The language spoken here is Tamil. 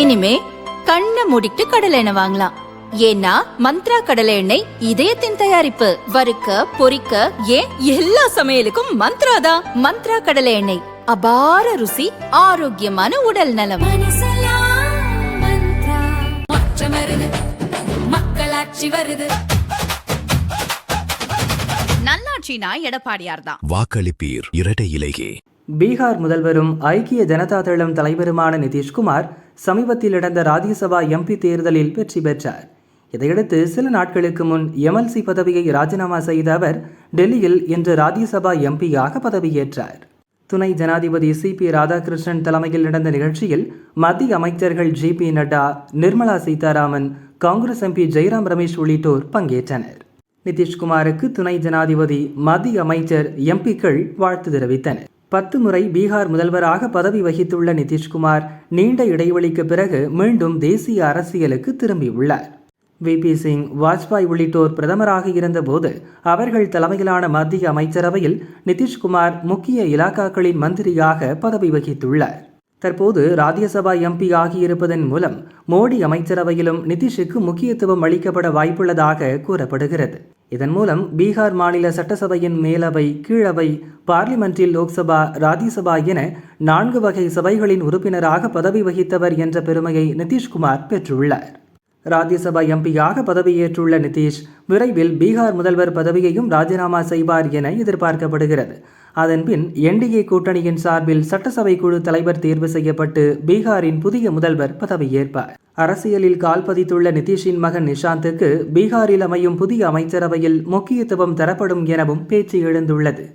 இனிமே கண்ணை மூடிட்டு கடலை எண்ணெய் வாங்கலாம். ஏன்னா மந்த்ரா கடலை எண்ணெய் இதயத்தின் தயாரிப்பு. வறுக்க பொரிக்க ஏன் எல்லா சமையலுக்கும் மந்த்ரா தான். மந்த்ரா கடலை எண்ணெய், அபார ருசி, ஆரோக்கியமான உடல் நலம். மக்களாட்சி வருது. நல்லாட்சினா எடப்பாடியார் தான். வாக்களிப்பீர் இரட்டை இலையே. பீகார் முதல்வரும் ஐக்கிய ஜனதா தளம் தலைவருமான நிதிஷ்குமார் சமீபத்தில் நடந்த ராஜ்யசபா எம்பி தேர்தலில் வெற்றி பெற்றார். இதையடுத்து சில நாட்களுக்கு முன் எம்எல்சி பதவியை ராஜினாமா செய்த அவர் டெல்லியில் இன்று ராஜ்யசபா எம்பியாக பதவியேற்றார். துணை ஜனாதிபதி CP ராதாகிருஷ்ணன் தலைமையில் நடந்த நிகழ்ச்சியில் மத்திய அமைச்சர்கள் JP நட்டா, நிர்மலா சீதாராமன், காங்கிரஸ் MP ஜெய்ராம் ரமேஷ் உள்ளிட்டோர் பங்கேற்றனர். நிதிஷ்குமாருக்கு துணை ஜனாதிபதி, மத்திய அமைச்சர், எம்பிக்கள் வாழ்த்து தெரிவித்தனர். 10 முறை பீகார் முதல்வராக பதவி வகித்துள்ள நிதிஷ்குமார் நீண்ட இடைவெளிக்கு பிறகு மீண்டும் தேசிய அரசியலுக்கு திரும்பியுள்ளார். VP சிங், வாஜ்பாய் உள்ளிட்டோர் பிரதமராக இருந்தபோது அவர்கள் தலைமையிலான மத்திய அமைச்சரவையில் நிதிஷ்குமார் முக்கிய இலாக்காக்களின் மந்திரியாக பதவி வகித்துள்ளார். தற்போது ராஜ்யசபா MP ஆகியிருப்பதன் மூலம் மோடி அமைச்சரவையிலும் நிதிஷுக்கு முக்கியத்துவம் அளிக்கப்பட வாய்ப்புள்ளதாக கூறப்படுகிறது. இதன் மூலம் பீகார் மாநில சட்டசபையின் மேலவை, கீழவை, பார்லிமெண்டில் லோக்சபா, ராஜ்யசபா என 4 வகை சபைகளின் உறுப்பினராக பதவி வகித்தவர் என்ற பெருமையை நிதிஷ்குமார் பெற்றுள்ளார். ராஜ்யசபா எம்பியாக பதவியேற்றுள்ள நிதிஷ் விரைவில் பீகார் முதல்வர் பதவியையும் ராஜினாமா செய்வார் என எதிர்பார்க்கப்படுகிறது. அதன்பின் NDA கூட்டணியின் சார்பில் சட்டசபை குழு தலைவர் தேர்வு செய்யப்பட்டு பீகாரின் புதிய முதல்வர் பதவியேற்பார். அரசியலில் கால் பதித்துள்ள நிதிஷின் மகன் நிஷாந்துக்கு பீகாரில் அமையும் புதிய அமைச்சரவையில் முக்கியத்துவம் தரப்படும் எனவும் பேச்சு எழுந்துள்ளது.